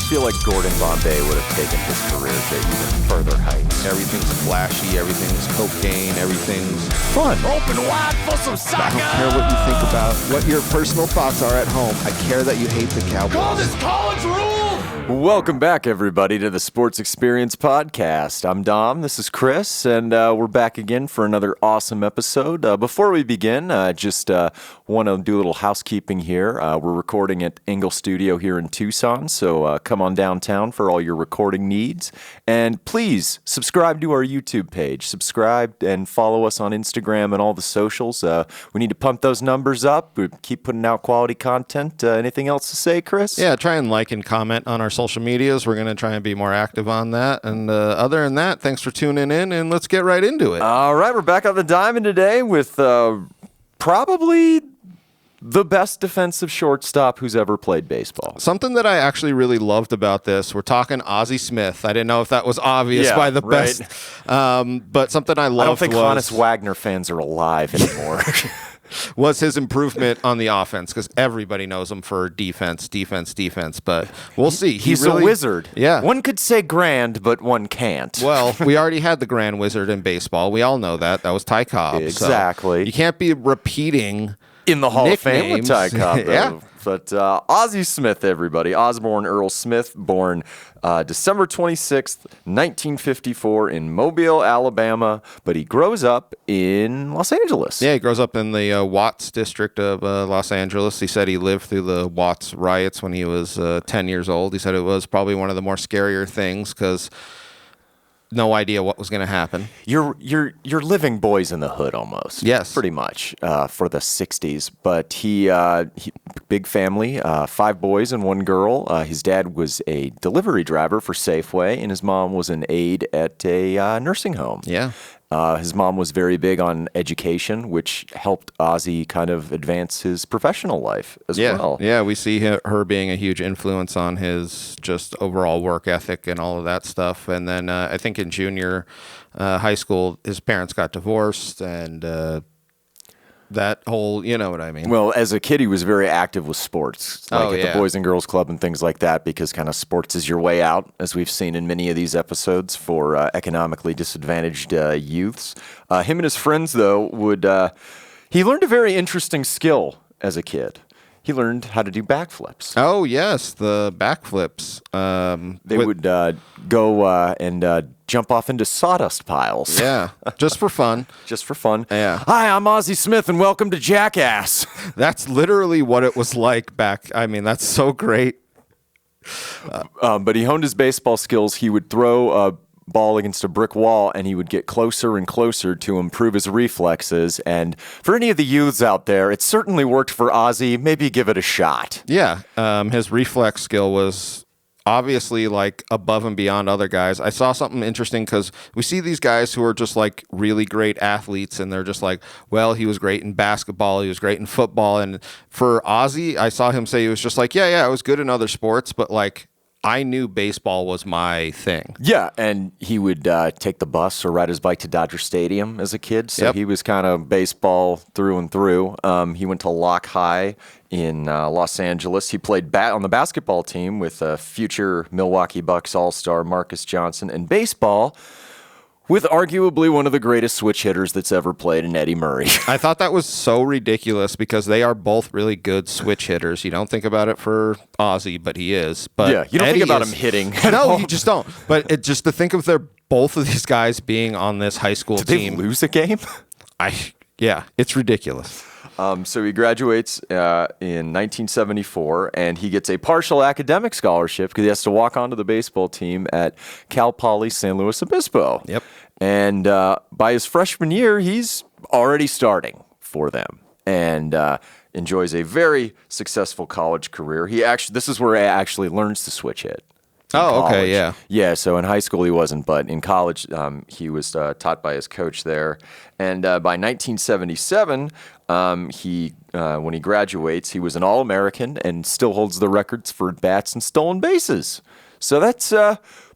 feel like Gordon Bombay would have taken his career to even further heights. Everything's flashy, everything's cocaine, everything's Fun. Open wide for some soccer. I don't care what you think about what your personal thoughts are at home. I care that you hate the Cowboys. Call this college rule. Welcome back, everybody, to the Sports Experience Podcast. I'm Dom, this is Chris, and we're back again for another awesome episode. Before we begin, just want to do a little housekeeping here. We're recording at Engle Studio here in Tucson, so come on downtown for all your recording needs. And please subscribe to our YouTube page. Subscribe and follow us on Instagram and all the socials. We need to pump those numbers up. We keep putting out quality content. Anything else to say, Chris? Yeah, try and like and comment on our social medias. We're going to try and be more active on that. And other than that, thanks for tuning in, and let's get right into it. All right, we're back on the diamond today with probably the best defensive shortstop who's ever played baseball. Something that I actually really loved about this, we're talking Ozzie Smith. I didn't know if that was obvious by the best, but something I loved I don't think Hannes Wagner fans are alive anymore. was his improvement on the offense, because everybody knows him for defense, but we'll see. He's a wizard. Yeah. One could say grand, but one can't. Well, we already had the grand wizard in baseball. We all know that. That was Ty Cobb. Exactly. So you can't be repeating in the Hall of Fame with Ty Cobb, though. Yeah. But Ozzie Smith, everybody. Osborne Earl Smith, born December 26th, 1954 in Mobile, Alabama. But he grows up in Los Angeles. Yeah, he grows up in the Watts district of Los Angeles. He said he lived through the Watts riots when he was 10 years old. He said it was probably one of the more scarier things because no idea what was going to happen. You're living Boys in the Hood almost. Yes. Pretty much for the 60s. But he big family, 5 boys and 1 girl. His dad was a delivery driver for Safeway, and his mom was an aide at a nursing home. Yeah. His mom was very big on education, which helped Ozzie kind of advance his professional life as well. Yeah, we see her being a huge influence on his just overall work ethic and all of that stuff. And then I think in junior high school, his parents got divorced, and that whole, you know what I mean. Well, as a kid, he was very active with sports, like at the Boys and Girls Club and things like that, because kind of sports is your way out, as we've seen in many of these episodes, for economically disadvantaged youths. Him and his friends, though, he learned a very interesting skill as a kid. He learned how to do backflips. Oh, yes, the backflips. They would go and jump off into sawdust piles. Yeah, just for fun. Just for fun. Yeah. Hi, I'm Ozzie Smith, and welcome to Jackass. That's literally what it was like back. I mean, that's so great. But he honed his baseball skills. He would throw a ball against a brick wall, and he would get closer and closer to improve his reflexes. And for any of the youths out there, it certainly worked for Ozzie. Maybe give it a shot. Yeah, his reflex skill was obviously like above and beyond other guys. I saw something interesting because we see these guys who are just like really great athletes, and they're just like, well, he was great in basketball, he was great in football. And for Ozzie, I saw him say he was just like, yeah, I was good in other sports, but like I knew baseball was my thing. Yeah, and he would take the bus or ride his bike to Dodger Stadium as a kid, so he was kind of baseball through and through. He went to Locke High in Los Angeles. He played on the basketball team with future Milwaukee Bucks All-Star Marcus Johnson, and baseball with arguably one of the greatest switch hitters that's ever played in Eddie Murray. I thought that was so ridiculous because they are both really good switch hitters. You don't think about it for Ozzie, but he is. But yeah, you don't Eddie think about him hitting. No, you just don't. But just to think of both of these guys being on this high school team. Did they lose a game? Yeah, it's ridiculous. So he graduates in 1974, and he gets a partial academic scholarship because he has to walk onto the baseball team at Cal Poly San Luis Obispo. Yep. And by his freshman year, he's already starting for them and enjoys a very successful college career. This is where he actually learns to switch hit. Oh, okay, yeah. Yeah, so in high school he wasn't, but in college he was taught by his coach there. And by 1977, when he graduates, he was an All-American and still holds the records for bats and stolen bases. So that's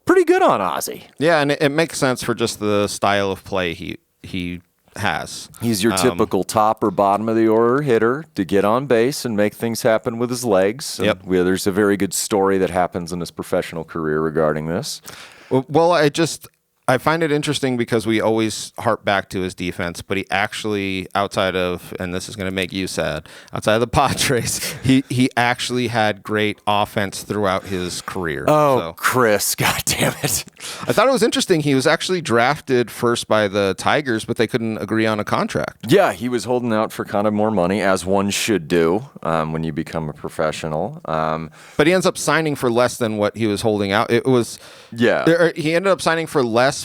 pretty good on Ozzie. Yeah, and it makes sense for just the style of play he has. He's your typical top or bottom of the order hitter to get on base and make things happen with his legs. Yep. There's a very good story that happens in his professional career regarding this. Well, I find it interesting because we always harp back to his defense, but he actually, outside of, and this is going to make you sad, outside of the Padres, he actually had great offense throughout his career. Oh, Chris, God damn it. I thought it was interesting. He was actually drafted first by the Tigers, but they couldn't agree on a contract. Yeah, he was holding out for kind of more money, as one should do when you become a professional. But he ends up signing for less than what he was holding out. It was, he ended up signing for less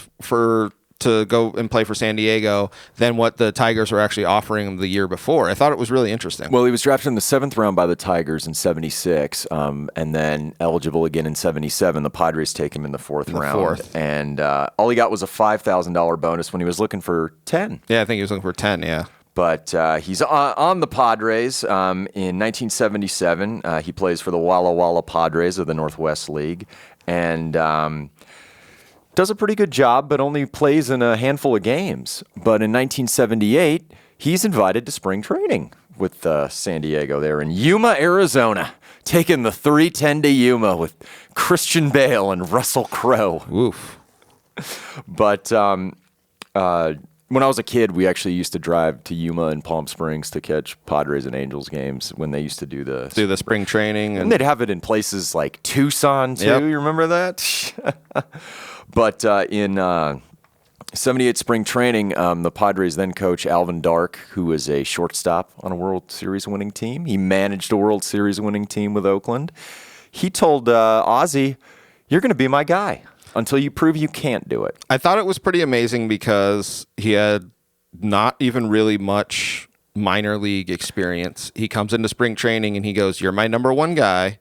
to go and play for San Diego than what the Tigers were actually offering him the year before. I thought it was really interesting. Well, he was drafted in the 7th round by the Tigers in 76, and then eligible again in 77. The Padres take him in the 4th round. And all he got was a $5,000 bonus when he was looking for 10. Yeah, I think he was looking for 10, yeah. But he's on the Padres in 1977. He plays for the Walla Walla Padres of the Northwest League. And does a pretty good job, but only plays in a handful of games. But in 1978, he's invited to spring training with San Diego there in Yuma, Arizona, taking the 310 to Yuma with Christian Bale and Russell Crowe. Oof. But when I was a kid, we actually used to drive to Yuma and Palm Springs to catch Padres and Angels games when they used to do the spring training. And they'd have it in places like Tucson, too. Yep. You remember that? But in 78 spring training, the Padres then coach Alvin Dark, who was a shortstop on a World Series winning team. He managed a World Series winning team with Oakland. He told Ozzie, "You're going to be my guy until you prove you can't do it." I thought it was pretty amazing because he had not even really much minor league experience. He comes into spring training and he goes, "You're my number one guy,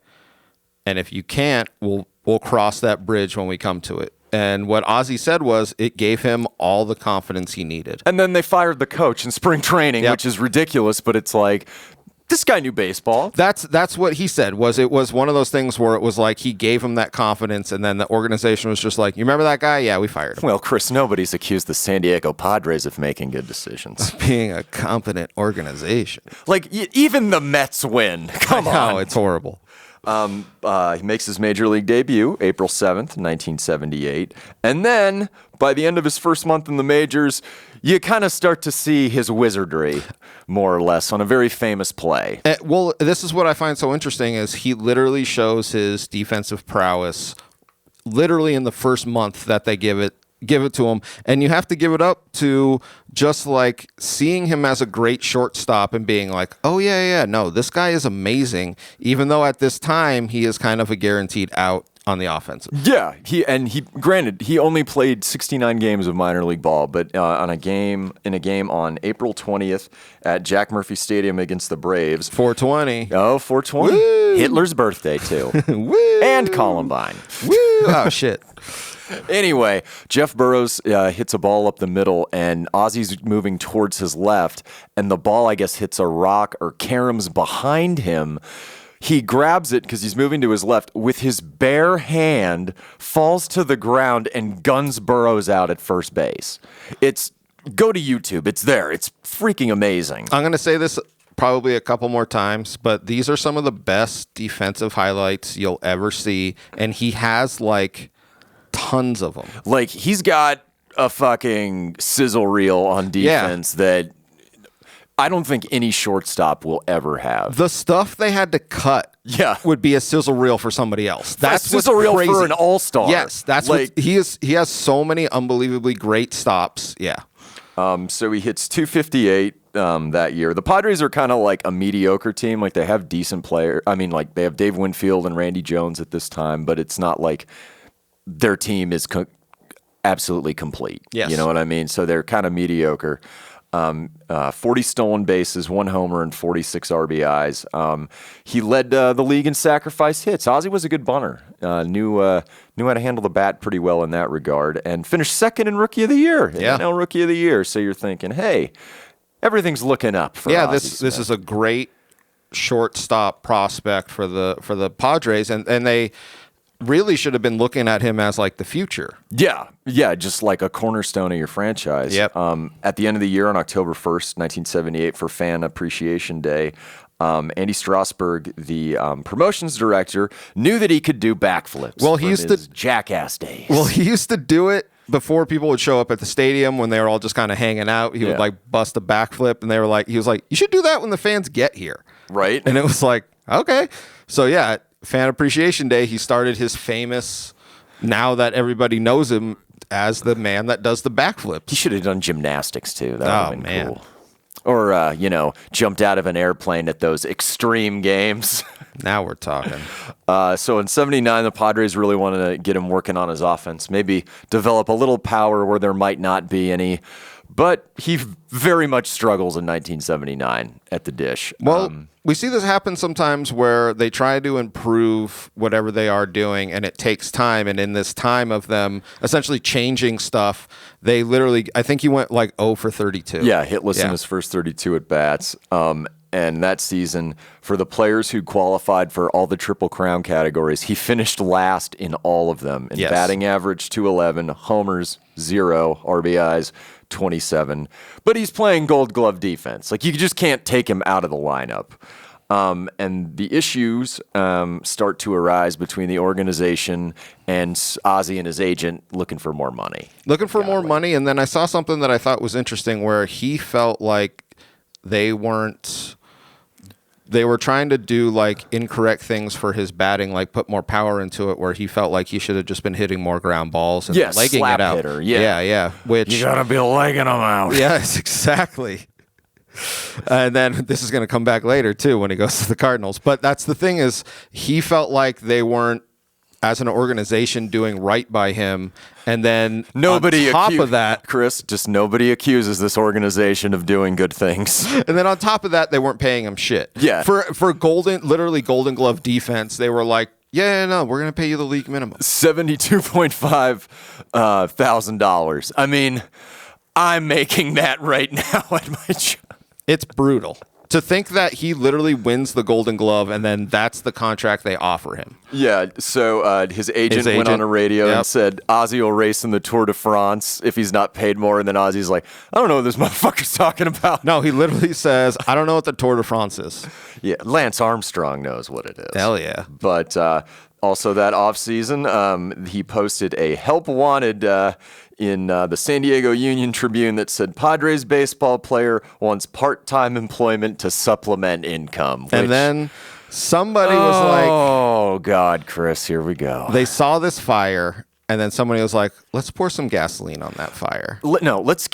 and if you can't, we'll cross that bridge when we come to it." And what Ozzie said was it gave him all the confidence he needed. And then they fired the coach in spring training, which is ridiculous, but it's like, this guy knew baseball. That's what he said. It was one of those things where it was like he gave him that confidence, and then the organization was just like, "You remember that guy? Yeah, we fired him." Well, Chris, nobody's accused the San Diego Padres of making good decisions. Being a competent organization. Like, even the Mets win. Come on. No, it's horrible. He makes his major league debut April 7th, 1978. And then, by the end of his first month in the majors, you kind of start to see his wizardry, more or less, on a very famous play. Well, this is what I find so interesting is he literally shows his defensive prowess literally in the first month that they give it to him. And you have to give it up to just like seeing him as a great shortstop and being like, "Oh, yeah, no, this guy is amazing," even though at this time he is kind of a guaranteed out on the offensive. Yeah, he granted he only played 69 games of minor league ball, but in a game on April 20th at Jack Murphy Stadium against the Braves. 420. Oh, 420. Woo! Hitler's birthday too. Woo! And Columbine. Woo! Oh shit. Anyway, Jeff Burrows hits a ball up the middle, and Ozzie's moving towards his left, and the ball, I guess, hits a rock or caroms behind him. He grabs it because he's moving to his left with his bare hand, falls to the ground, and guns Burrows out at first base. Go to YouTube. It's there. It's freaking amazing. I'm going to say this probably a couple more times, but these are some of the best defensive highlights you'll ever see, and he has like tons of them. Like, he's got a fucking sizzle reel on defense that I don't think any shortstop will ever have. The stuff they had to cut would be a sizzle reel for somebody else. That's a sizzle reel crazy. For an all-star. Yes, that's like, what he has so many unbelievably great stops. Yeah. So he hits 258 that year. The Padres are kind of like a mediocre team. Like, they have decent players. I mean, like, they have Dave Winfield and Randy Jones at this time, but it's not like their team is absolutely complete. Yes. You know what I mean? So they're kind of mediocre. 40 stolen bases, 1 homer, and 46 RBIs. He led the league in sacrifice hits. Ozzie was a good bunter. Knew how to handle the bat pretty well in that regard, and finished second in Rookie of the Year. NL Rookie of the Year. So you're thinking, hey, everything's looking up for Ozzie this Smith. is a great shortstop prospect for the Padres, and they really should have been looking at him as like the future. Yeah, just like a cornerstone of your franchise. Yep. At the end of the year on October 1st, 1978, for Fan Appreciation Day, Andy Strasburg, the promotions director, knew that he could do backflips. Well, he used to jackass days. Well, he used to do it before people would show up at the stadium when they were all just kind of hanging out. He would like bust a backflip, and he was like, you should do that when the fans get here. Right. And it was like, okay. So yeah, Fan Appreciation Day, he started his famous, now that everybody knows him as the man that does the backflips. He should have done gymnastics too. That would have been man. cool. Or, jumped out of an airplane at those extreme games. Now we're talking. So in 79, the Padres really wanted to get him working on his offense, maybe develop a little power where there might not be any. But he very much struggles in 1979 at the dish. Well, we see this happen sometimes where they try to improve whatever they are doing, and it takes time. And in this time of them essentially changing stuff, they literally, I think he went like 0 for 32. Yeah, hitless in his first 32 at bats. And that season, for the players who qualified for all the Triple Crown categories, he finished last in all of them. In batting average, 211, homers, 0, RBIs, 27. But he's playing Gold Glove defense. Like, you just can't take him out of the lineup. And the issues start to arise between the organization and Ozzy and his agent looking for more money. Looking for more money. And then I saw something that I thought was interesting where he felt like they were trying to do like incorrect things for his batting, like put more power into it, where he felt like he should have just been hitting more ground balls and legging slap it out. Hitter, yeah. Which you gotta be legging them out. Yes, exactly. And then this is going to come back later too when he goes to the Cardinals. But that's the thing, is he felt like they weren't, as an organization, doing right by him. And then nobody on top of that, Chris, just nobody accuses this organization of doing good things. And then on top of that, they weren't paying him shit. Yeah. For literally Golden Glove defense, they were like, no, we're going to pay you the league minimum. $72.5 thousand dollars. I mean, I'm making that right now at my job. It's brutal. To think that he literally wins the Golden Glove and then that's the contract they offer him. Yeah, so his agent went on a radio and said Ozzy will race in the Tour de France if he's not paid more. And then Ozzy's like, I don't know what this motherfucker's talking about. No, he literally says, I don't know what the Tour de France is. Yeah, Lance Armstrong knows what it is. Hell yeah. But also that offseason, he posted a help wanted in the San Diego Union Tribune that said Padres baseball player wants part-time employment to supplement income. And then somebody was like, oh God, Chris, here we go. They saw this fire, and then somebody was like, let's pour some gasoline on that fire. Let's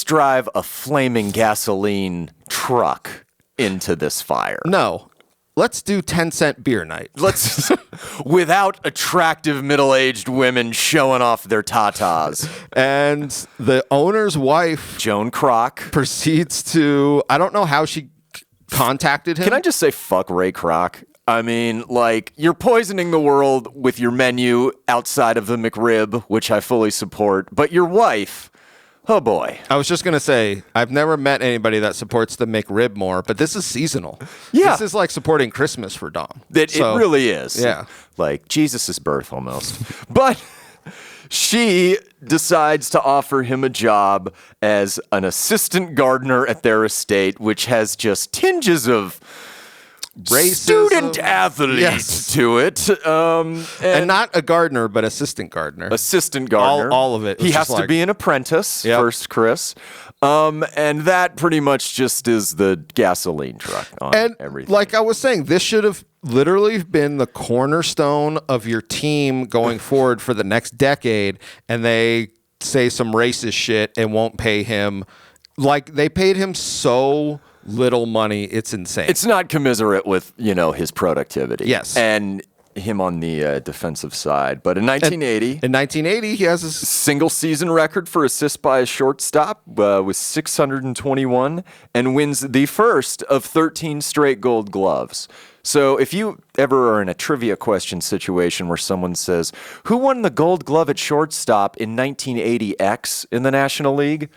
drive a flaming gasoline truck into this fire. No. Let's do 10-cent beer night. Let's without attractive middle-aged women showing off their tatas. And the owner's wife, Joan Kroc, proceeds to, I don't know how she contacted him. Can I just say fuck Ray Kroc? I mean, like, you're poisoning the world with your menu outside of the McRib, which I fully support, but your wife, oh boy. I was just going to say, I've never met anybody that supports the McRib more, but this is seasonal. Yeah. This is like supporting Christmas for Dom. It really is. Yeah. Like Jesus' birth almost. But she decides to offer him a job as an assistant gardener at their estate, which has just tinges of racism, student athlete to it. And not a gardener, but assistant gardener. Assistant gardener. All of it. He has to be an apprentice first, Chris. And that pretty much just is the gasoline truck on everything. Like I was saying, this should have literally been the cornerstone of your team going forward for the next decade, and they say some racist shit and won't pay him. Like, they paid him so little money, it's insane. It's not commiserate with, his productivity. Yes. And him on the defensive side. But in 1980... he has a single season record for assists by a shortstop with 621 and wins the first of 13 straight Gold Gloves. So if you ever are in a trivia question situation where someone says, who won the Gold Glove at shortstop in 1980X in the National League?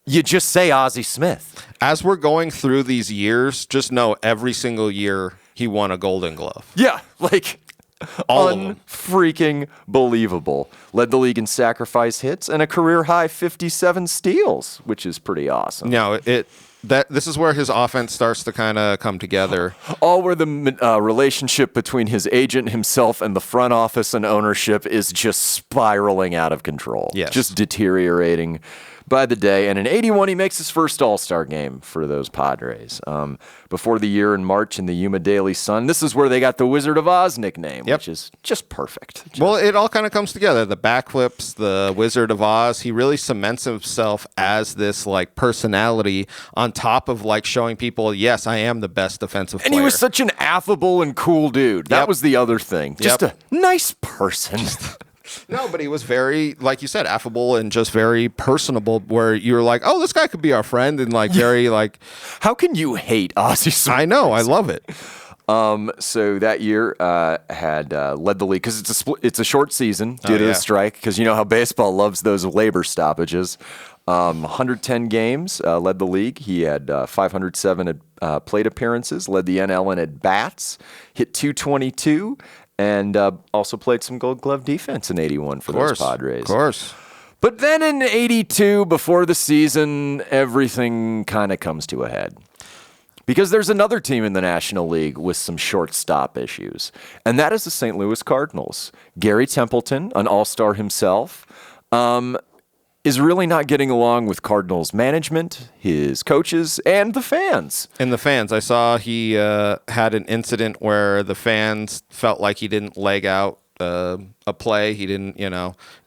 You just say Ozzie Smith. As we're going through these years, just know every single year he won a Golden Glove. Yeah, like All of them. Unfreaking believable. Led the league in sacrifice hits and a career high 57 steals, which is pretty awesome. No, this is where his offense starts to kind of come together. All where the relationship between his agent himself and the front office and ownership is just spiraling out of control. Yes. Just deteriorating by the day. And in 81, he makes his first All-Star game for those Padres. Before the year in March in the Yuma Daily Sun, this is where they got the Wizard of Oz nickname, which is just perfect. Well, it all kind of comes together. The backflips, the Wizard of Oz. He really cements himself as this like personality on top of like showing people, yes, I am the best defensive player. And he was such an affable and cool dude. That was the other thing. Just a nice person. No, but he was very, like you said, affable and just very personable, where you were like, oh, this guy could be our friend, and like very like. How can you hate Ozzy Smith? I know, I love it. So that year had led the league because it's a short season due to the strike, because you know how baseball loves those labor stoppages. 110 games, led the league. He had 507 plate appearances, led the NL in at bats, hit 222. And also played some Gold Glove defense in 81 for those Padres. Of course. But then in 82, before the season, everything kind of comes to a head. Because there's another team in the National League with some shortstop issues. And that is the St. Louis Cardinals. Gary Templeton, an all-star himself, is really not getting along with Cardinals management, his coaches, and the fans. And the fans. I saw he had an incident where the fans felt like he didn't leg out a play. He didn't,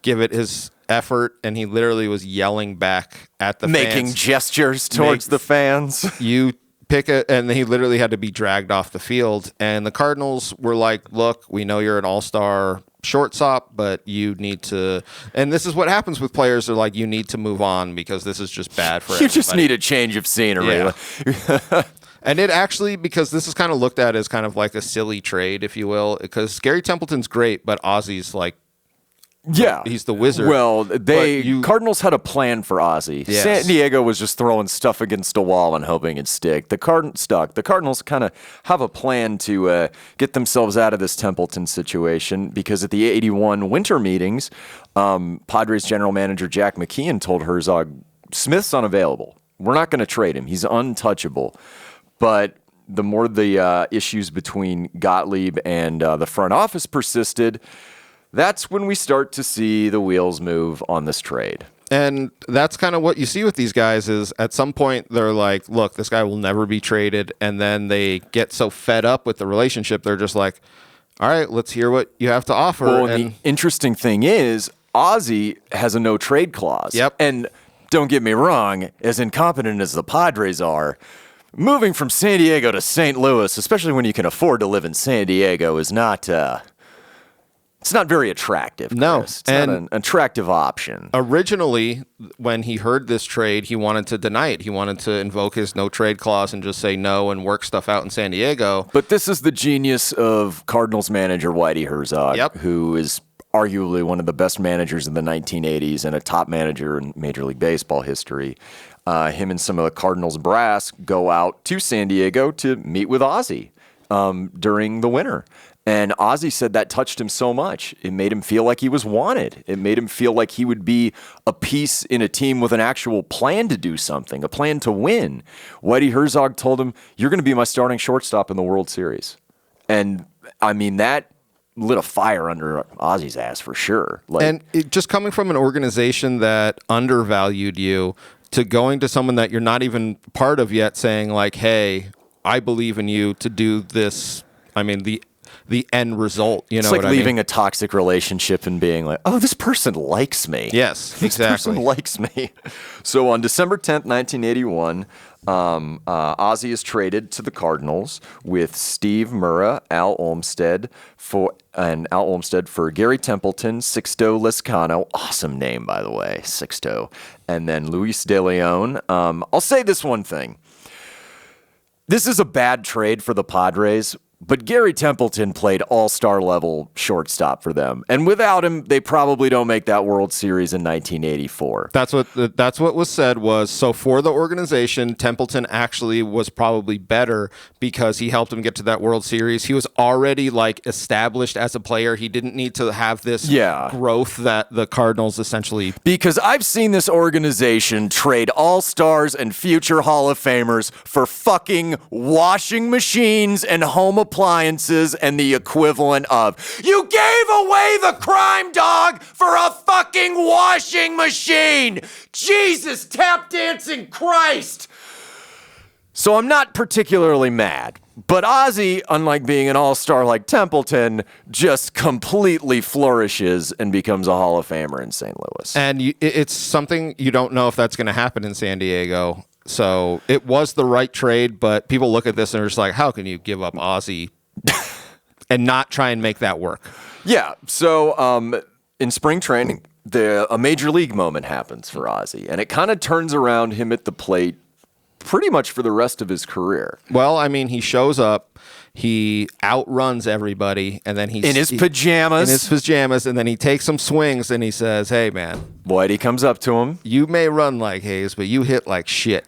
give it his effort, and he literally was yelling back at the fans. Making gestures towards the fans. You pick it, and he literally had to be dragged off the field. And the Cardinals were like, look, we know you're an all-star shortstop, but you need to, and this is what happens with players. They're like, you need to move on because this is just bad for everybody. You just need a change of scenery. Yeah. And it actually, because this is kind of looked at as kind of like a silly trade, if you will, because Gary Templeton's great, but Ozzy's like, he's the wizard. Well, Cardinals had a plan for Ozzy. Yes. San Diego was just throwing stuff against a wall and hoping it'd stick. The Cardinals kind of have a plan to get themselves out of this Templeton situation, because at the 81 winter meetings, Padres general manager Jack McKeon told Herzog, Smith's unavailable. We're not going to trade him. He's untouchable. But the more the issues between Gottlieb and the front office persisted, that's when we start to see the wheels move on this trade. And that's kind of what you see with these guys is at some point they're like, look, this guy will never be traded. And then they get so fed up with the relationship, they're just like, all right, let's hear what you have to offer. Well, and the interesting thing is, Ozzy has a no-trade clause. Yep. And don't get me wrong, as incompetent as the Padres are, moving from San Diego to St. Louis, especially when you can afford to live in San Diego, is not... It's not very attractive. No. It's not an attractive option. Originally, when he heard this trade, he wanted to deny it. He wanted to invoke his no-trade clause and just say no and work stuff out in San Diego. But this is the genius of Cardinals manager Whitey Herzog, who is arguably one of the best managers in the 1980s and a top manager in Major League Baseball history. Him and some of the Cardinals brass go out to San Diego to meet with Ozzy during the winter. And Ozzy said that touched him so much. It made him feel like he was wanted. It made him feel like he would be a piece in a team with an actual plan to do something, a plan to win. Whitey Herzog told him, you're going to be my starting shortstop in the World Series. And, I mean, that lit a fire under Ozzy's ass for sure. And just coming from an organization that undervalued you to going to someone that you're not even part of yet saying, like, hey, I believe in you to do this. I mean, the end result, it's like leaving a toxic relationship and being like, oh, this person likes me. Yes, this person likes me. So on December 10th, 1981, Ozzy is traded to the Cardinals with Steve Murrah, Al Olmstead for Gary Templeton, Sixto Lescano, awesome name by the way, Sixto, and then Luis De Leon. I'll say this one thing. This is a bad trade for the Padres, But Gary Templeton played all-star level shortstop for them. And without him, they probably don't make that World Series in 1984. That's what was said was, so for the organization, Templeton actually was probably better because he helped him get to that World Series. He was already like established as a player. He didn't need to have this growth that the Cardinals essentially. Because I've seen this organization trade all-stars and future Hall of Famers for fucking washing machines and home appliances and the equivalent of, you gave away the crime dog for a fucking washing machine! Jesus, tap dancing Christ! So I'm not particularly mad. But Ozzy, unlike being an all-star like Templeton, just completely flourishes and becomes a Hall of Famer in St. Louis. And it's something you don't know if that's going to happen in San Diego. So it was the right trade, but people look at this and are just like, how can you give up Ozzy and not try and make that work? Yeah, so in spring training, a major league moment happens for Ozzy, and it kind of turns around him at the plate pretty much for the rest of his career. Well, I mean, he shows up, he outruns everybody, and then he's in his pajamas. In his pajamas, and then he takes some swings, and he says, hey, man. Whitey comes up to him. You may run like Hayes, but you hit like shit.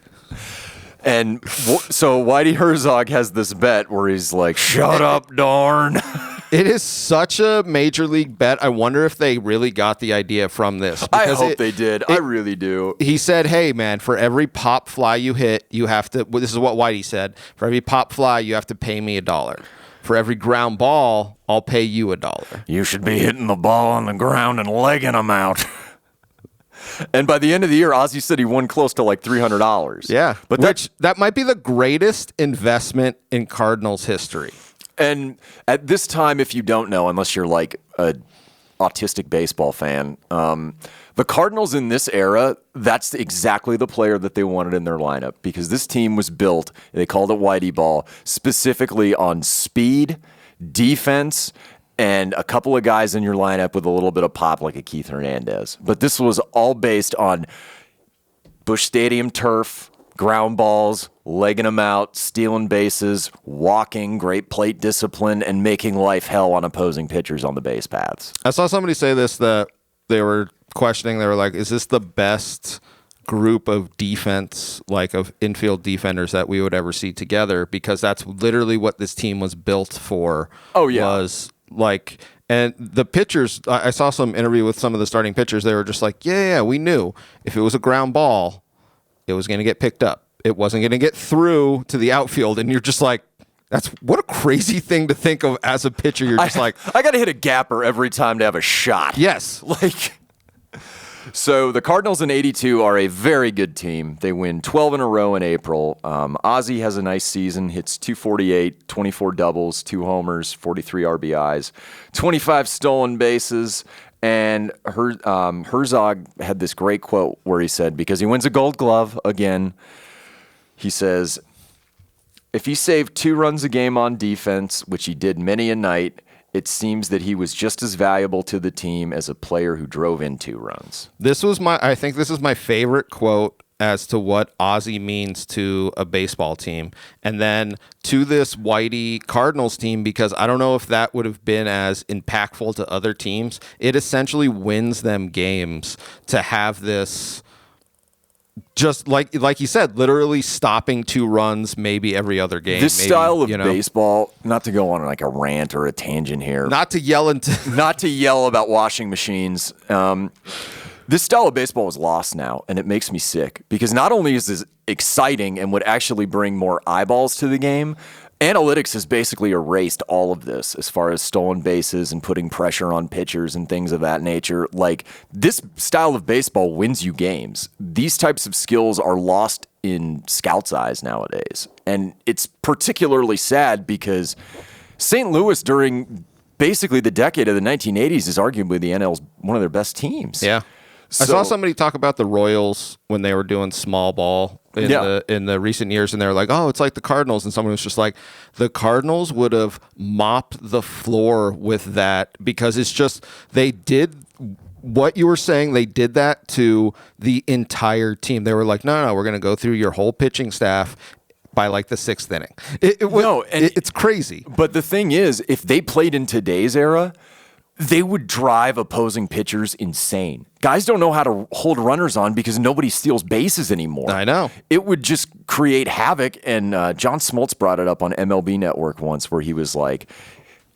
And so Whitey Herzog has this bet where he's like, shut up, darn. It is such a major league bet. I wonder if they really got the idea from this. I hope they did. I really do. He said, hey, man, for every pop fly you hit, you have to, this is what Whitey said, for every pop fly, you have to pay me $1. For every ground ball, I'll pay you $1. You should be hitting the ball on the ground and legging them out. And by the end of the year, Ozzy said he won close to like $300. Yeah, but that might be the greatest investment in Cardinals history. And at this time, if you don't know, unless you're like a autistic baseball fan, the Cardinals in this era, that's exactly the player that they wanted in their lineup, because this team was built, they called it Whitey Ball, specifically on speed, defense, and a couple of guys in your lineup with a little bit of pop like a Keith Hernandez. But this was all based on Busch Stadium turf, ground balls, legging them out, stealing bases, walking, great plate discipline, and making life hell on opposing pitchers on the base paths. I saw somebody say this, that they were questioning, they were like, is this the best group of defense, like of infield defenders that we would ever see together? Because that's literally what this team was built for. Oh, yeah. Was like, and the pitchers, I saw some interview with some of the starting pitchers, they were just like, yeah, we knew if it was a ground ball, it was going to get picked up. It wasn't going to get through to the outfield. And you're just like, that's what a crazy thing to think of as a pitcher. You're just like, I got to hit a gapper every time to have a shot. Yes. So the Cardinals in 82 are a very good team. They win 12 in a row in April. Ozzy has a nice season, hits 248, 24 doubles, 2 homers, 43 RBIs, 25 stolen bases. And Herzog had this great quote where he said, because he wins a Gold Glove again, he says, if he saved 2 runs a game on defense, which he did many a night, it seems that he was just as valuable to the team as a player who drove in 2 runs. I think this is my favorite quote as to what Ozzy means to a baseball team. And then to this Whitey Cardinals team, because I don't know if that would have been as impactful to other teams. It essentially wins them games to have this, just like you said, literally stopping 2 runs maybe every other game. This style of baseball, not to go on like a rant or a tangent here. Not to yell about washing machines. This style of baseball is lost now, and it makes me sick, because not only is this exciting and would actually bring more eyeballs to the game, analytics has basically erased all of this as far as stolen bases and putting pressure on pitchers and things of that nature. Like, this style of baseball wins you games. These types of skills are lost in scouts' eyes nowadays. And it's particularly sad because St. Louis during basically the decade of the 1980s is arguably the NL's one of their best teams. Yeah. I saw somebody talk about the Royals when they were doing small ball in the recent years, and they were like, oh, it's like the Cardinals. And someone was just like, the Cardinals would have mopped the floor with that, because it's just, they did what you were saying, they did that to the entire team. They were like, no, we're going to go through your whole pitching staff, by like the 6th inning. It's crazy. But the thing is, if they played in today's era, they would drive opposing pitchers insane. Guys don't know how to hold runners on because nobody steals bases anymore. I know. It would just create havoc. And John Smoltz brought it up on MLB Network once where he was like,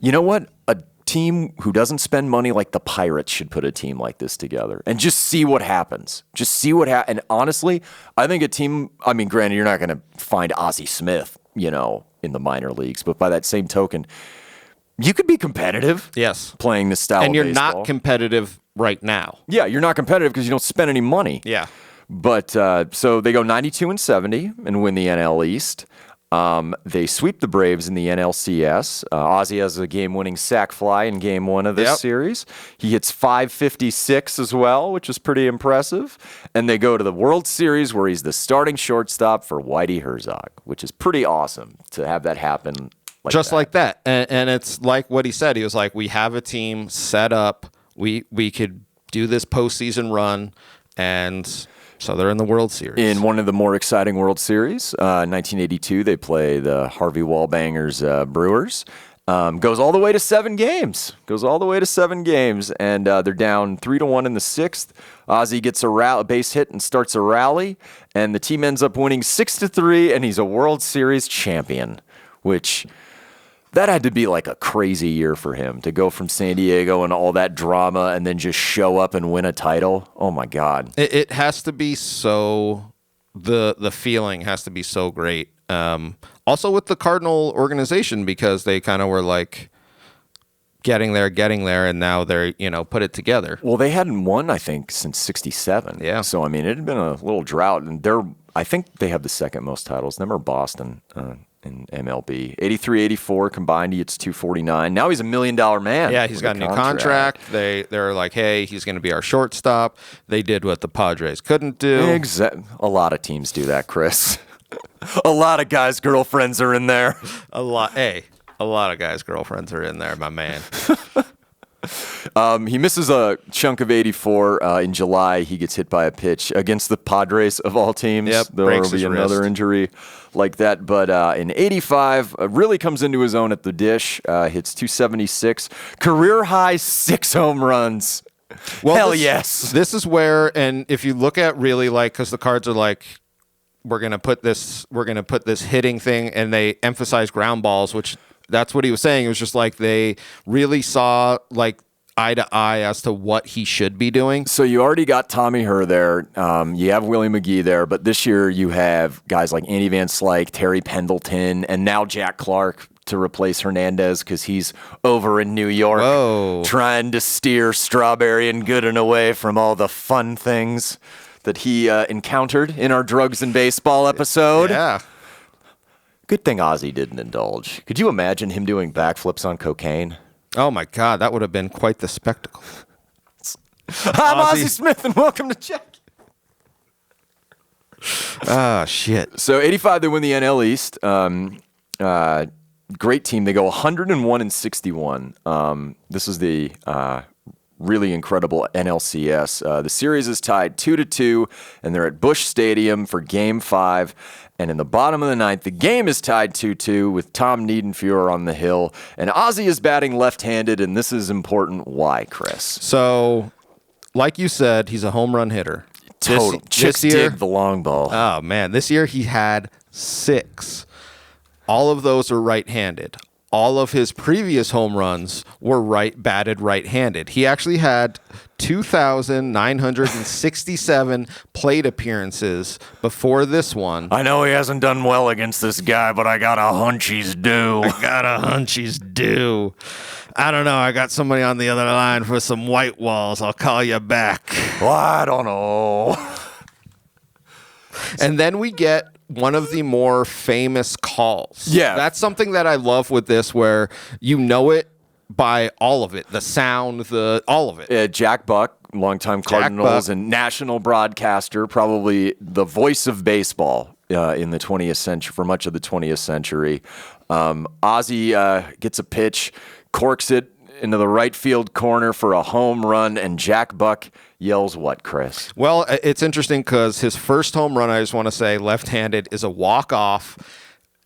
you know what? A team who doesn't spend money like the Pirates should put a team like this together and just see what happens. Just see what happens. And honestly, I think a team, I mean, granted, you're not going to find Ozzie Smith, in the minor leagues, but by that same token, you could be competitive. Yes. Playing this style and of you're baseball. not competitive right now. Yeah, you're not competitive because you don't spend any money. Yeah. But so they go 92-70 and win the NL East. They sweep the Braves in the NLCS. Ozzie has a game-winning sac fly in Game 1 of this series. He hits .556 as well, which is pretty impressive. And they go to the World Series where he's the starting shortstop for Whitey Herzog, which is pretty awesome to have that happen. Like that. And it's like what he said. He was like, we have a team set up. We could do this postseason run. And so they're in the World Series. In one of the more exciting World Series, 1982, they play the Harvey Wallbangers Brewers. Goes all the way to 7 games. And they're down 3-1 in the 6th. Ozzie gets a base hit and starts a rally. And the team ends up winning 6-3, and he's a World Series champion, which... that had to be like a crazy year for him to go from San Diego and all that drama and then just show up and win a title. Oh, my God. It has to be so – the feeling has to be so great. Also with the Cardinal organization because they kind of were like getting there, and now they're, put it together. Well, they hadn't won, I think, since 67. Yeah. So, I mean, it had been a little drought. And I think they have the second most titles. Them or Boston in MLB. 83-84 combined, he gets 249. Now he's $1 million man. Yeah, he's got a new contract. They're like, hey, he's going to be our shortstop. They did what the Padres couldn't do. Exactly. A lot of teams do that, Chris. A lot of guys' girlfriends are in there. A lot of guys' girlfriends are in there, my man. He misses a chunk of 84. In July, he gets hit by a pitch against the Padres of all teams. Yep, there will be another wrist. Injury like that. But in 85, really comes into his own at the dish. Hits 276. Career high 6 home runs. Well, Hell yes. This is where, and if you look at really because the Cards are like, we're gonna put this hitting thing, and they emphasize ground balls, which. That's what he was saying. It was just like they really saw like eye to eye as to what he should be doing. So you already got Tommy Herr there. You have Willie McGee there. But this year you have guys like Andy Van Slyke, Terry Pendleton, and now Jack Clark to replace Hernandez because he's over in New York trying to steer Strawberry and Gooden away from all the fun things that he encountered in our Drugs and Baseball episode. Yeah. Good thing Ozzie didn't indulge. Could you imagine him doing backflips on cocaine? Oh, my God. That would have been quite the spectacle. I'm Ozzie Smith, and welcome to Check. Ah, shit. So, 85, they win the NL East. Great team. They go 101-61. This is the really incredible NLCS. The series is tied 2-2, and they're at Busch Stadium for Game 5. And in the bottom of the 9th, the game is tied 2-2 with Tom Niedenfuer on the hill. And Ozzie is batting left-handed, and this is important. Why, Chris? So, like you said, he's a home run hitter. Total. Chicks dig the long ball. Oh, man. This year he had 6. All of those are right-handed. All of his previous home runs were batted right-handed. He actually had 2,967 plate appearances before this one. I know he hasn't done well against this guy, but I got a hunch he's due. I don't know. I got somebody on the other line for some white walls. I'll call you back. Well, I don't know. And then we get one of the more famous calls. Yeah. That's something that I love with this, where you know it by all of it. The sound, all of it. Jack Buck, longtime Cardinals and national broadcaster, probably the voice of baseball in the 20th century, for much of the 20th century. Ozzie gets a pitch, corks it into the right field corner for a home run, and Jack Buck yells what, Chris? Well, it's interesting because his first home run, I just want to say, left-handed, is a walk-off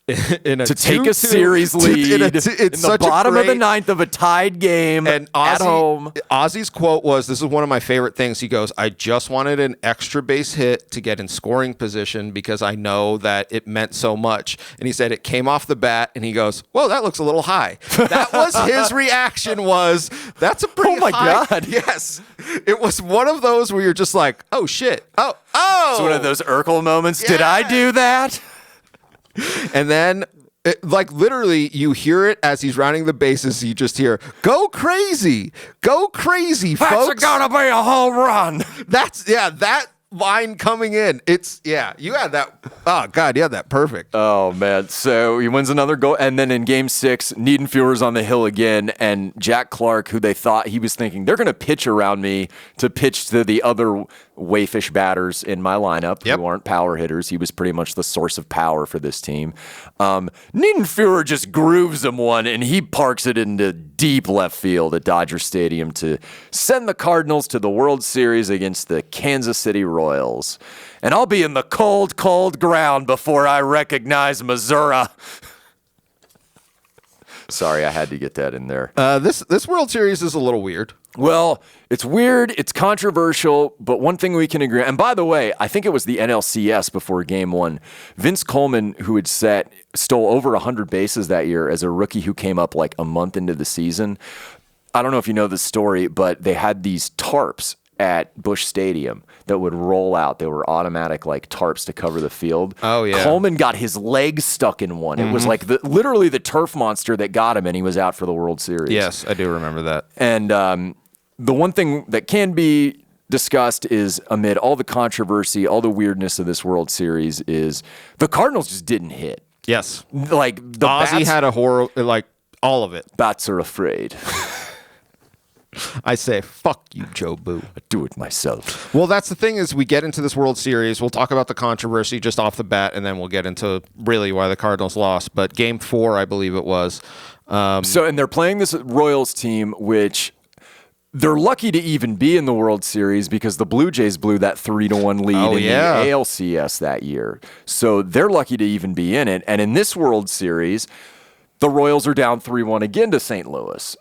in a to take a 2-2 series lead in the bottom of the ninth of a tied game and at home. Ozzy's quote was, this is one of my favorite things. He goes, I just wanted an extra base hit to get in scoring position because I know that it meant so much. And he said it came off the bat, and he goes, whoa, that looks a little high. That was his reaction was, that's a pretty high. Oh, my God. Yes. It was one of those where you're just like, oh, shit. Oh. It's one of those Urkel moments. Yeah. Did I do that? And then, literally, you hear it as he's rounding the bases. You just hear, go crazy, folks. That's gonna be a home run. That line coming in. You had that. Oh, God, you had that perfect. Oh, man. So he wins another goal. And then in game 6, Niedenfuhr's on the hill again. And Jack Clark, who he was thinking, they're going to pitch around me to pitch to the other wayfish batters in my lineup who aren't power hitters. He was pretty much the source of power for this team. Niedenfuhr just grooves him one, and he parks it into deep left field at Dodger Stadium to send the Cardinals to the World Series against the Kansas City Royals. And I'll be in the cold, cold ground before I recognize Missouri. Sorry, I had to get that in there. This World Series is a little weird. Well, it's weird, it's controversial, but one thing we can agree on, and by the way, I think it was the NLCS before Game 1. Vince Coleman, who had stole over 100 bases that year as a rookie who came up like a month into the season. I don't know if you know this story, but they had these tarps at Busch Stadium that would roll out. They were automatic like tarps to cover the field. Oh, yeah. Coleman got his leg stuck in one. It was like literally the turf monster that got him, and he was out for the World Series. Yes, I do remember that. And the one thing that can be discussed is, amid all the controversy, all the weirdness of this World Series, is the Cardinals just didn't hit. Yes. Like the Ozzy had a horror, like all of it. Bats are afraid. I say, fuck you, Joe Boo. I do it myself. Well, that's the thing is we get into this World Series. We'll talk about the controversy just off the bat, and then we'll get into really why the Cardinals lost. But Game 4, I believe it was. And they're playing this Royals team, which they're lucky to even be in the World Series because the Blue Jays blew that 3-1 lead in the ALCS that year. So they're lucky to even be in it. And in this World Series, the Royals are down 3-1 again to St. Louis.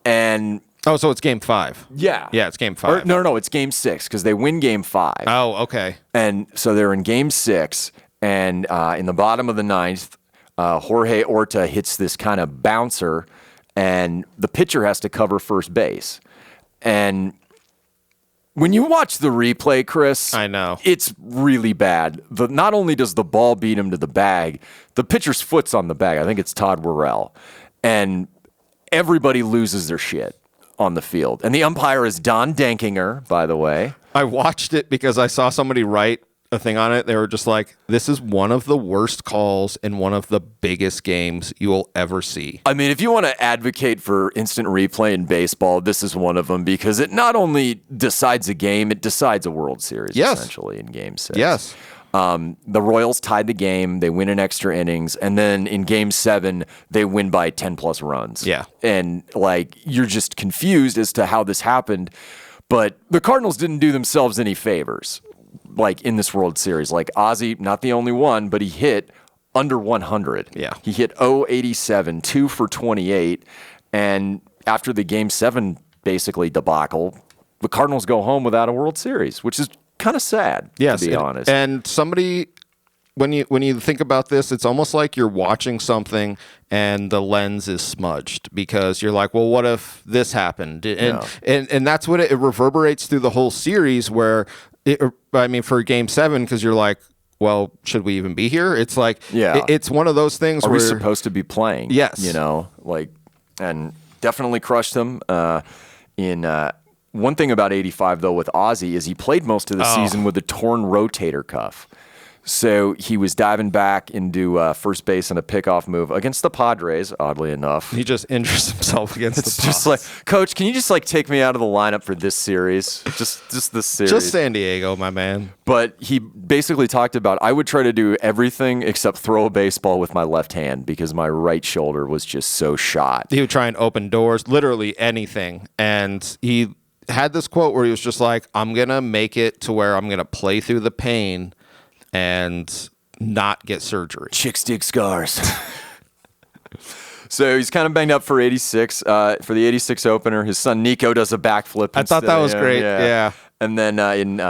And so it's Game 5. Yeah. Yeah, it's Game 5. No, it's Game 6 because they win Game 5. Oh, okay. And so they're in Game 6, and in the bottom of the ninth, Jorge Orta hits this kind of bouncer, and the pitcher has to cover first base. And when you watch the replay, Chris, I know it's really bad. Not only does the ball beat him to the bag, the pitcher's foot's on the bag. I think it's Todd Worrell. And everybody loses their shit on the field. And the umpire is Don Denkinger, by the way. I watched it because I saw somebody write a thing on it. They were just like, this is one of the worst calls in one of the biggest games you will ever see. I mean, if you want to advocate for instant replay in baseball, this is one of them because it not only decides a game, it decides a World Series, essentially, in Game 6. Yes. The Royals tied the game. They win in extra innings. And then in Game 7, they win by 10-plus runs. Yeah. And, you're just confused as to how this happened. But the Cardinals didn't do themselves any favors, in this World Series. Ozzy, not the only one, but he hit under 100. Yeah. He hit 087, 2 for 28. And after the Game 7, basically, debacle, the Cardinals go home without a World Series, which is kind of sad, to be honest. And somebody, when you think about this, it's almost like you're watching something and the lens is smudged because you're like, well, what if this happened? And that's what it reverberates through the whole series where, for Game 7, because you're like, well, should we even be here? It's like, it's one of those things Are where... we supposed to be playing? Yes. And definitely crushed them one thing about 85, though, with Ozzy is he played most of the season with a torn rotator cuff. So he was diving back into first base on a pickoff move against the Padres, oddly enough. He just injures himself against the Padres. It's just like, Coach, can you just take me out of the lineup for this series? Just this series. Just San Diego, my man. But he basically talked about, I would try to do everything except throw a baseball with my left hand because my right shoulder was just so shot. He would try and open doors, literally anything. And he had this quote where he was just like, I'm going to make it to where I'm going to play through the pain and not get surgery. Chicks dig scars. So he's kind of banged up for 86. For the 86 opener, his son Nico does a backflip. I thought that was great. Yeah. And then in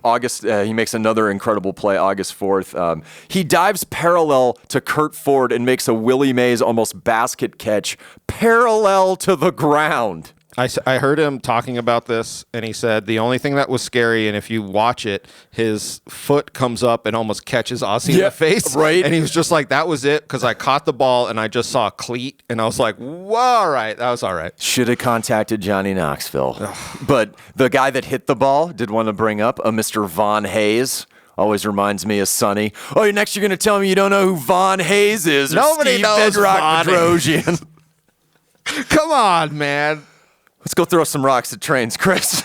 August, he makes another incredible play, August 4th. He dives parallel to Kurt Ford and makes a Willie Mays almost basket catch parallel to the ground. I heard him talking about this, and he said the only thing that was scary, and if you watch it, his foot comes up and almost catches Ozzy in the face. Right. And he was just like, that was it, because I caught the ball, and I just saw a cleat, and I was like, whoa, all right, that was all right. Should have contacted Johnny Knoxville. But the guy that hit the ball did want to bring up a Mr. Von Hayes. Always reminds me of Sonny. Oh, next you're going to tell me you don't know who Von Hayes is. Or Nobody Steve knows Bedrock Von Bedrosian. Come on, man. Let's go throw some rocks at trains, Chris.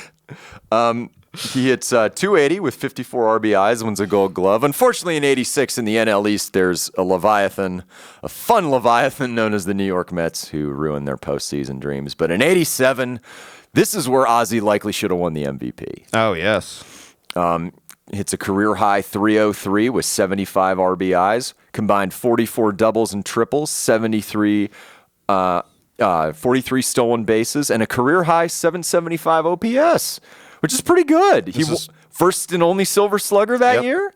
He hits 280 with 54 RBIs, wins a Gold Glove. Unfortunately, in 86 in the NL East, there's a Leviathan, a fun Leviathan known as the New York Mets, who ruined their postseason dreams. But in 87, this is where Ozzy likely should have won the MVP. Oh, yes. Hits a career-high 303 with 75 RBIs, combined 44 doubles and triples, 43 stolen bases, and a career-high 775 OPS, which is pretty good. He first and only Silver Slugger that year,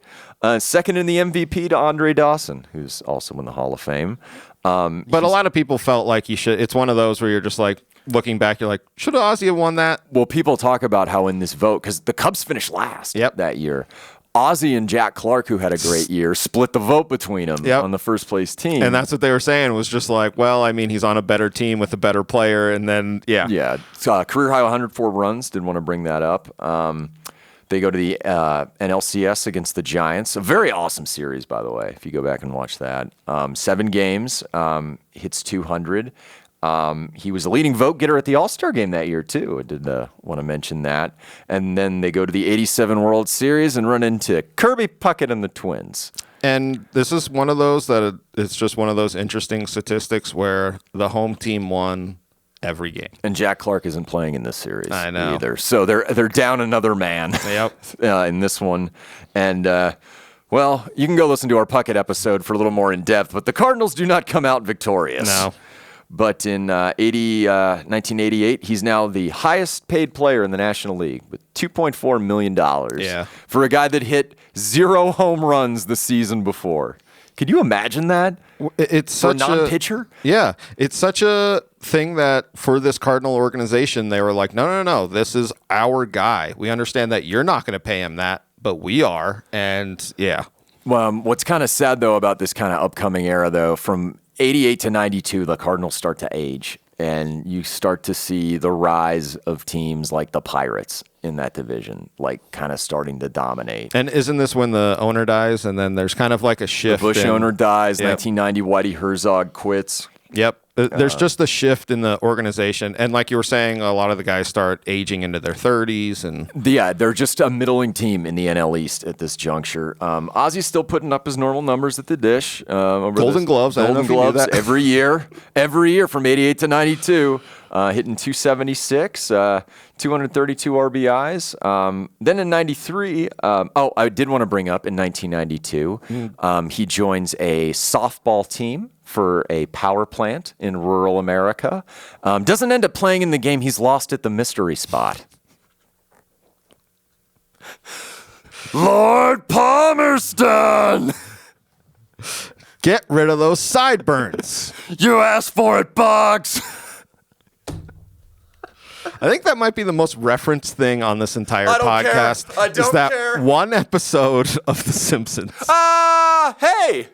second in the MVP to Andre Dawson, who's also in the Hall of Fame. But a lot of people felt like he should. It's one of those where you're just like, looking back, you're like, should Ozzy have won that? Well, people talk about how in this vote, because the Cubs finished last that year, Ozzy and Jack Clark, who had a great year, split the vote between them on the first place team. And that's what they were saying, was just like, well, I mean, he's on a better team with a better player. And then, Yeah. Career high 104 runs. Didn't want to bring that up. They go to the NLCS against the Giants. A very awesome series, by the way, if you go back and watch that. 7 games, hits 200. He was a leading vote getter at the All-Star game that year, too. I did want to mention that. And then they go to the 87 World Series and run into Kirby Puckett and the Twins. And this is one of those that it's just one of those interesting statistics where the home team won every game. And Jack Clark isn't playing in this series either. So they're down another man in this one. And, well, you can go listen to our Puckett episode for a little more in depth, but the Cardinals do not come out victorious. No. But in 1988, he's now the highest paid player in the National League with $2.4 million for a guy that hit 0 home runs the season before. Could you imagine that? It's for such a non-pitcher? It's such a thing that for this Cardinal organization, they were like, no, this is our guy. We understand that you're not going to pay him that, but we are. And what's kind of sad, though, about this kind of upcoming era, though, from 88 to 92, the Cardinals start to age, and you start to see the rise of teams like the Pirates in that division, like kind of starting to dominate. And isn't this when the owner dies, and then there's kind of like a shift? The Bush owner dies, 1990, Whitey Herzog quits. Yep. There's just the shift in the organization. And like you were saying, a lot of the guys start aging into their 30s. And they're just a middling team in the NL East at this juncture. Ozzy's still putting up his normal numbers at the dish. Golden Gloves. Golden Gloves every year from 88 to 92. Hitting 276, 232 RBIs. Then in 93, I did want to bring up in 1992, he joins a softball team for a power plant in rural America. Doesn't end up playing in the game. He's lost at the mystery spot. Lord Palmerston! Get rid of those sideburns. You asked for it, Boggs! I think that might be the most referenced thing on this entire podcast. I don't care. One episode of The Simpsons. Hey!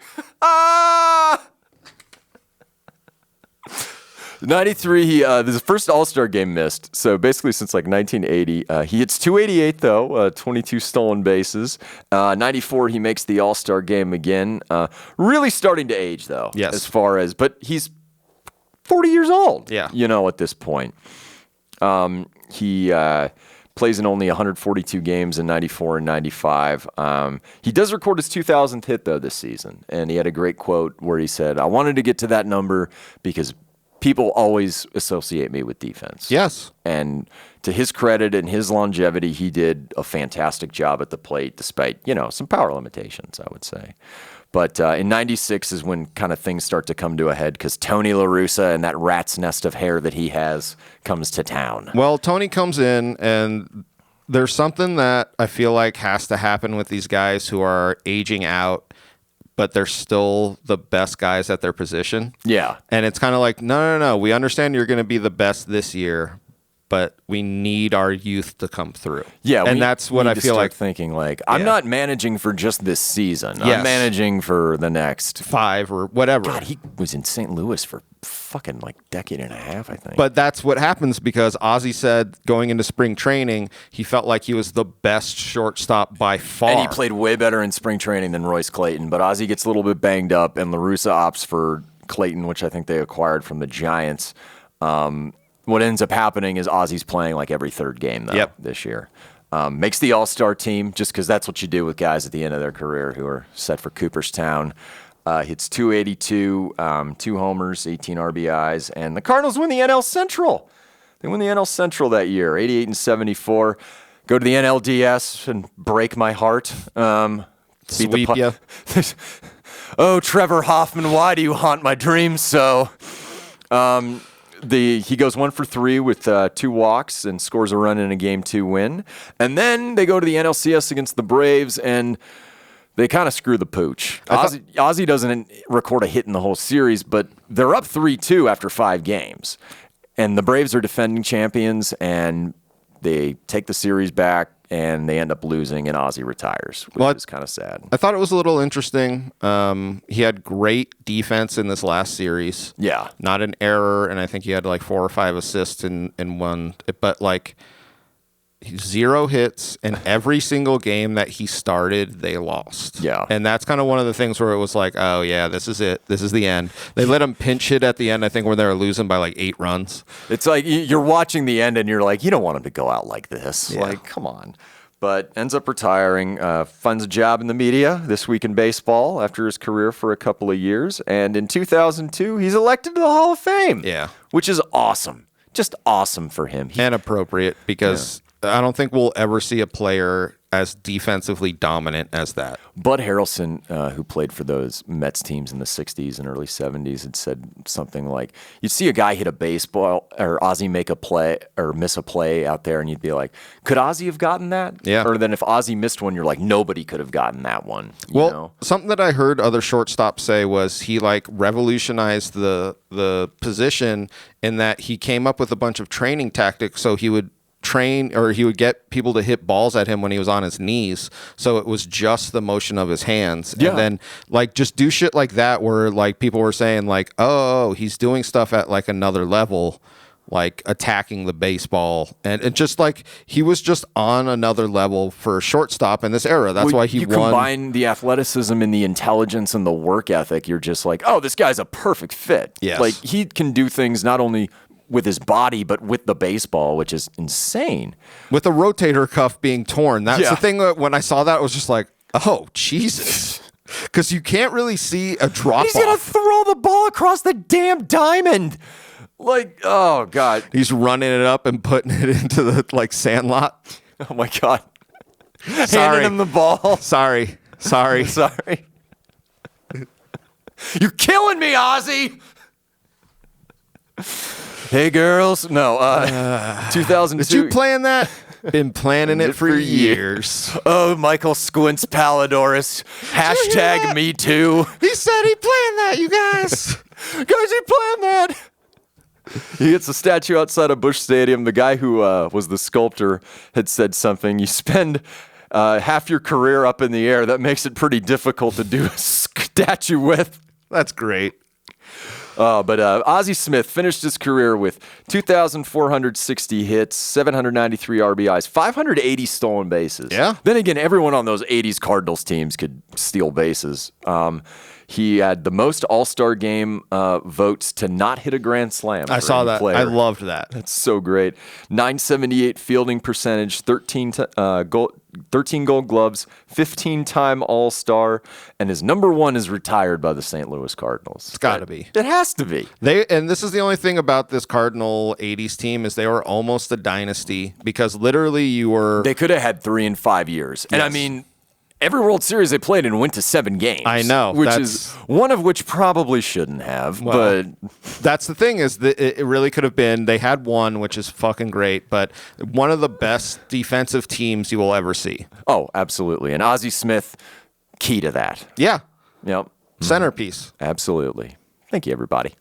93, this is the first All-Star game missed. So basically since like 1980. He hits 288, though, 22 stolen bases. 94, he makes the All-Star game again. Really starting to age, though. Yes. But he's 40 years old. Yeah. At this point. He plays in only 142 games in 94 and 95. He does record his 2000th hit, though, this season. And he had a great quote where he said, I wanted to get to that number because people always associate me with defense. Yes. And to his credit and his longevity, he did a fantastic job at the plate, despite, some power limitations, I would say. But in 96 is when kind of things start to come to a head because Tony La Russa and that rat's nest of hair that he has comes to town. Well, Tony comes in, and there's something that I feel like has to happen with these guys who are aging out, but they're still the best guys at their position. Yeah. And it's kind of like, no. We understand you're going to be the best this year, but we need our youth to come through. Yeah, and that's what I feel like thinking. Like, I'm not managing for just this season. Yes. I'm managing for the next 5 or whatever. God, he was in St. Louis for fucking like decade and a half, I think. But that's what happens because Ozzy said going into spring training, he felt like he was the best shortstop by far. And he played way better in spring training than Royce Clayton. But Ozzy gets a little bit banged up, and La Russa opts for Clayton, which I think they acquired from the Giants. What ends up happening is Ozzy's playing like every third game, though, this year. Makes the All-Star team just because that's what you do with guys at the end of their career who are set for Cooperstown. Hits 282, 2 homers, 18 RBIs, and the Cardinals win the NL Central. They win the NL Central that year, 88-74. Go to the NLDS and break my heart. Sweep you. Oh, Trevor Hoffman, why do you haunt my dreams so? He goes 1 for 3 with 2 walks and scores a run in a Game 2 win. And then they go to the NLCS against the Braves, and they kind of screw the pooch. Ozzy doesn't record a hit in the whole series, but they're up 3-2 after 5 games. And the Braves are defending champions, and they take the series back, and they end up losing, and Ozzy retires, which is kind of sad. I thought it was a little interesting. He had great defense in this last series. Yeah. Not an error, and I think he had like 4 or 5 assists in one. But like 0 hits, and every single game that he started, they lost. Yeah. And that's kind of one of the things where it was like, oh, yeah, this is it. This is the end. They let him pinch hit at the end, I think, when they were losing by like 8 runs. It's like you're watching the end, and you're like, you don't want him to go out like this. Yeah. Like, come on. But ends up retiring, finds a job in the media This Week in Baseball after his career for a couple of years. And in 2002, he's elected to the Hall of Fame. Yeah. Which is awesome. Just awesome for him. And appropriate because I don't think we'll ever see a player as defensively dominant as that. Bud Harrelson, who played for those Mets teams in the 60s and early 70s, had said something like, you'd see a guy hit a baseball or Ozzy make a play or miss a play out there, and you'd be like, could Ozzy have gotten that? Yeah. Or then if Ozzy missed one, you're like, nobody could have gotten that one. Well, something that I heard other shortstops say was he like revolutionized the position in that he came up with a bunch of training tactics so he would train or he would get people to hit balls at him when he was on his knees, so it was just the motion of his hands. And then like just do shit like that where like people were saying like, oh, he's doing stuff at like another level, like attacking the baseball, and just like he was just on another level for a shortstop in this era. That's why he you won. Combine the athleticism and the intelligence and the work ethic, you're just like, oh, this guy's a perfect fit. Yes. Like he can do things not only with his body, but with the baseball, which is insane. With the rotator cuff being torn. That's the thing that when I saw that, I was just like, oh, Jesus. Because you can't really see a drop-off. He's going to throw the ball across the damn diamond. Like, oh, God. He's running it up and putting it into the, like, sandlot. Oh, my God. Sorry. Handing him the ball. Sorry. Sorry. You're killing me, Ozzy. Hey, girls. No, 2002. Did you plan that? Been planning it for years. Oh, Michael Squints Palidorus. Hashtag me too. He said he planned that, you guys. Guys, he planned that. He gets a statue outside of Busch Stadium. The guy who was the sculptor had said something. You spend half your career up in the air. That makes it pretty difficult to do a statue with. That's great. But Ozzie Smith finished his career with 2,460 hits, 793 RBIs, 580 stolen bases. Yeah. Then again, everyone on those 80s Cardinals teams could steal bases. He had the most All-Star game votes to not hit a grand slam. I saw that. I loved that. That's so great. 978 fielding percentage, 13 Gold Gloves, 15-time All-Star, and his number one is retired by the St. Louis Cardinals. It's got to be. It has to be. And this is the only thing about this Cardinal 80s team is they were almost a dynasty because literally they could have had 3 in 5 years. And Yes. I mean, every World Series they played in went to 7 games. I know. Which is one of which probably shouldn't have. But that's the thing is that it really could have been. They had one, which is fucking great, but one of the best defensive teams you will ever see. Oh, absolutely. And Ozzie Smith, key to that. Yeah. Yep. Centerpiece. Absolutely. Thank you, everybody.